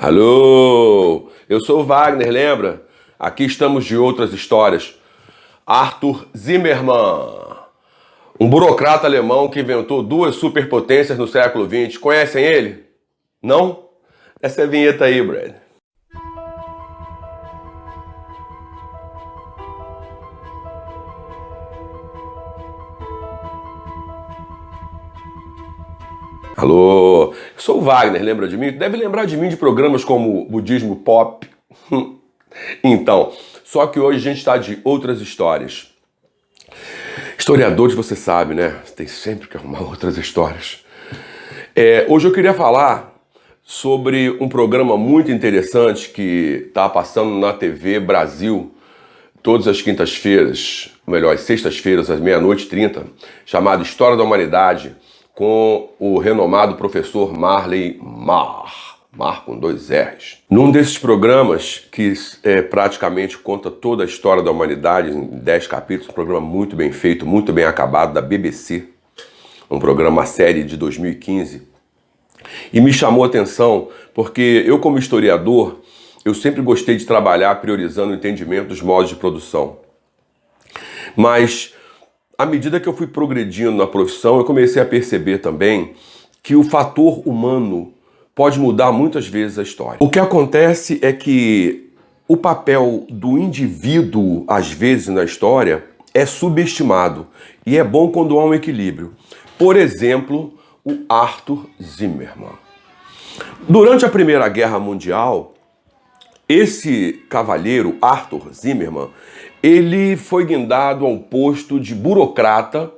Alô, eu sou o Wagner, lembra? Aqui estamos de outras histórias. Arthur Zimmermann, um burocrata alemão que inventou duas superpotências no século XX. Conhecem ele? Não? Essa é a vinheta aí, Brad. Alô, eu sou o Wagner, lembra de mim? Deve lembrar de mim de programas como Budismo Pop. Então, só que hoje a gente está de outras histórias. Historiadores, você sabe, né? Tem sempre que arrumar outras histórias. Hoje eu queria falar sobre um programa muito interessante que está passando na TV Brasil todas as quintas-feiras, ou melhor, às sextas-feiras, às 00h30, chamado História da Humanidade, com o renomado professor Marley Marr com 2 R's. Num desses programas, que praticamente conta toda a história da humanidade em 10 capítulos, um programa muito bem feito, muito bem acabado, da BBC, um programa, uma série de 2015, e me chamou a atenção porque eu, como historiador, eu sempre gostei de trabalhar priorizando o entendimento dos modos de produção. Mas, à medida que eu fui progredindo na profissão, eu comecei a perceber também que o fator humano pode mudar muitas vezes a história. O que acontece é que o papel do indivíduo, às vezes, na história, é subestimado. E é bom quando há um equilíbrio. Por exemplo, o Arthur Zimmermann. Durante a Primeira Guerra Mundial, esse cavalheiro, Arthur Zimmermann, ele foi guindado a um posto de burocrata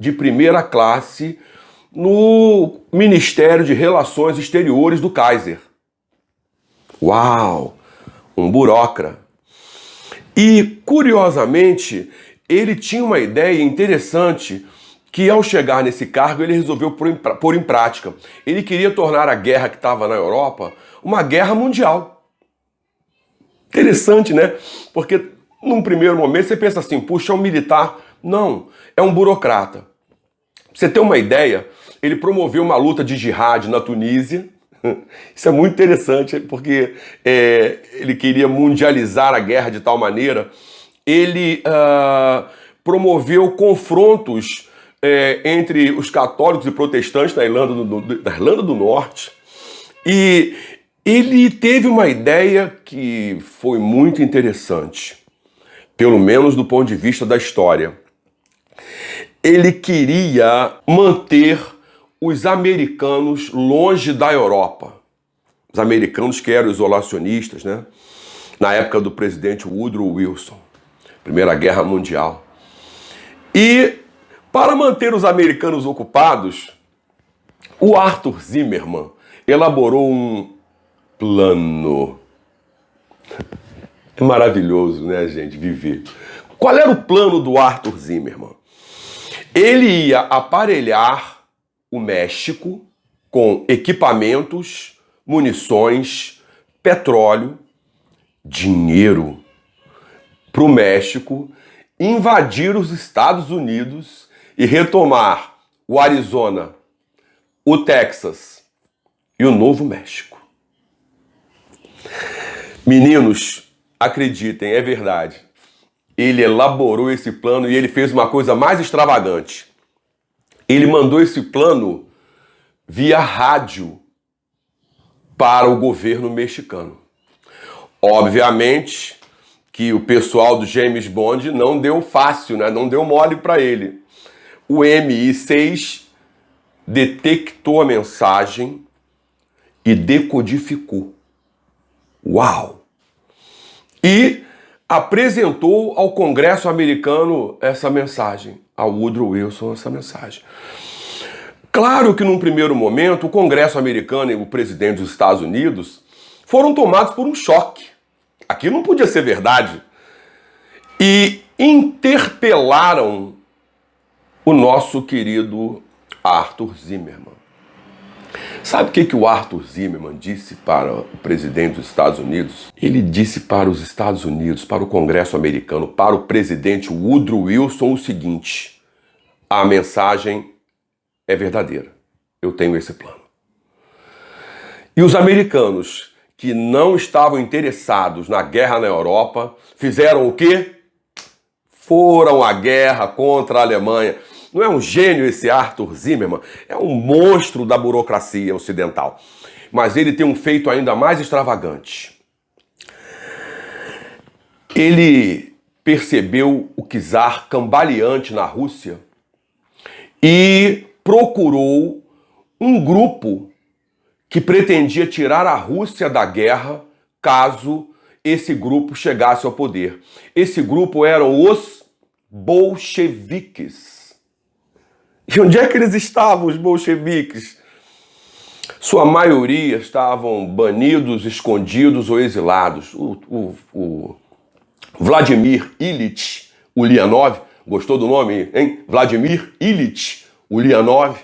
de primeira classe no Ministério de Relações Exteriores do Kaiser. Uau! Um burocrata. E, curiosamente, ele tinha uma ideia interessante que, ao chegar nesse cargo, ele resolveu pôr em prática. Ele queria tornar a guerra que estava na Europa uma guerra mundial. Interessante, né? Porque, num primeiro momento, você pensa assim, puxa, é um militar. Não, é um burocrata. Pra você ter uma ideia, ele promoveu uma luta de jihad na Tunísia. Isso é muito interessante, porque ele queria mundializar a guerra de tal maneira. Ele promoveu confrontos entre os católicos e protestantes na Irlanda do Norte. E ele teve uma ideia que foi muito interessante, pelo menos do ponto de vista da história. Ele queria manter os americanos longe da Europa. Os americanos que eram isolacionistas, né? Na época do presidente Woodrow Wilson, Primeira Guerra Mundial. E para manter os americanos ocupados, o Arthur Zimmermann elaborou um plano. É maravilhoso, né, gente, viver. Qual era o plano do Arthur Zimmermann? Ele ia aparelhar o México com equipamentos, munições, petróleo, dinheiro para o México, invadir os Estados Unidos e retomar o Arizona, o Texas e o Novo México. Meninos, acreditem, é verdade. Ele elaborou esse plano e ele fez uma coisa mais extravagante. Ele mandou esse plano via rádio para o governo mexicano. Obviamente que o pessoal do James Bond não deu fácil, né? Não deu mole para ele. O MI6 detectou a mensagem e decodificou. Uau! E apresentou ao Congresso americano essa mensagem, ao Woodrow Wilson essa mensagem. Claro que num primeiro momento o Congresso americano e o presidente dos Estados Unidos foram tomados por um choque. Aquilo não podia ser verdade. E interpelaram o nosso querido Arthur Zimmermann. Sabe o que o Arthur Zimmermann disse para o presidente dos Estados Unidos? Ele disse para os Estados Unidos, para o Congresso americano, para o presidente Woodrow Wilson o seguinte: a mensagem é verdadeira. Eu tenho esse plano. E os americanos, que não estavam interessados na guerra na Europa, fizeram o quê? Foram à guerra contra a Alemanha. Não é um gênio esse Arthur Zimmermann? É um monstro da burocracia ocidental. Mas ele tem um feito ainda mais extravagante. Ele percebeu o czar cambaleante na Rússia e procurou um grupo que pretendia tirar a Rússia da guerra caso esse grupo chegasse ao poder. Esse grupo eram os bolcheviques. E onde é que eles estavam, os bolcheviques? Sua maioria estavam banidos, escondidos ou exilados. O Vladimir Ilyich Ulyanov, gostou do nome, hein? Vladimir Ilyich Ulyanov,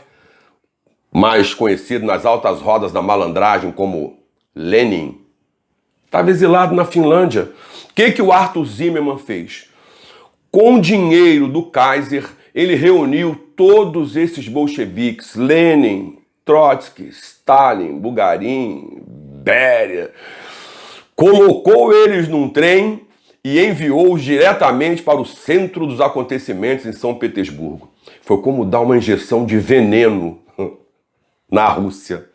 mais conhecido nas altas rodas da malandragem como Lenin, estava exilado na Finlândia. O que o Arthur Zimmermann fez? Com o dinheiro do Kaiser, ele reuniu todos esses bolcheviques, Lenin, Trotsky, Stalin, Bugarin, Beria, colocou eles num trem e enviou-os diretamente para o centro dos acontecimentos em São Petersburgo. Foi como dar uma injeção de veneno na Rússia.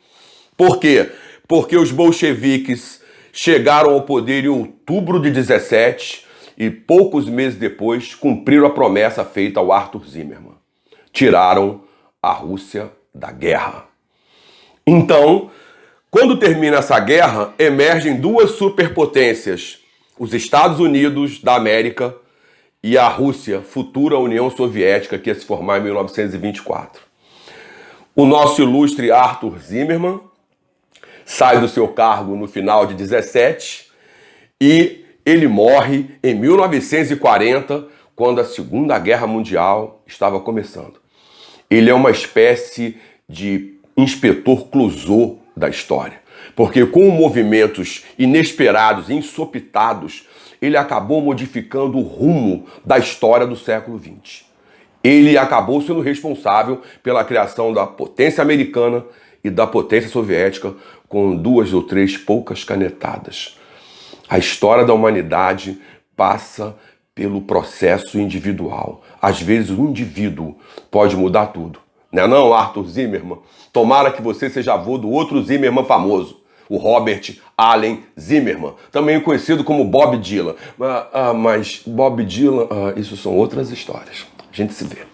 Por quê? Porque os bolcheviques chegaram ao poder em outubro de 17 e poucos meses depois cumpriram a promessa feita ao Arthur Zimmermann. Tiraram a Rússia da guerra. Então, quando termina essa guerra, emergem duas superpotências, os Estados Unidos da América e a Rússia, futura União Soviética, que ia se formar em 1924. O nosso ilustre Arthur Zimmermann sai do seu cargo no final de 17 e ele morre em 1940, quando a Segunda Guerra Mundial estava começando. Ele é uma espécie de inspetor Clouseau da história, porque com movimentos inesperados, insopitados, ele acabou modificando o rumo da história do século XX. Ele acabou sendo responsável pela criação da potência americana e da potência soviética com 2 ou 3 poucas canetadas. A história da humanidade passa pelo processo individual. Às vezes o indivíduo pode mudar tudo. Não é não, Arthur Zimmermann? Tomara que você seja avô do outro Zimmermann famoso, o Robert Allen Zimmermann, também conhecido como Bob Dylan. Mas Bob Dylan, isso são outras histórias. A gente se vê.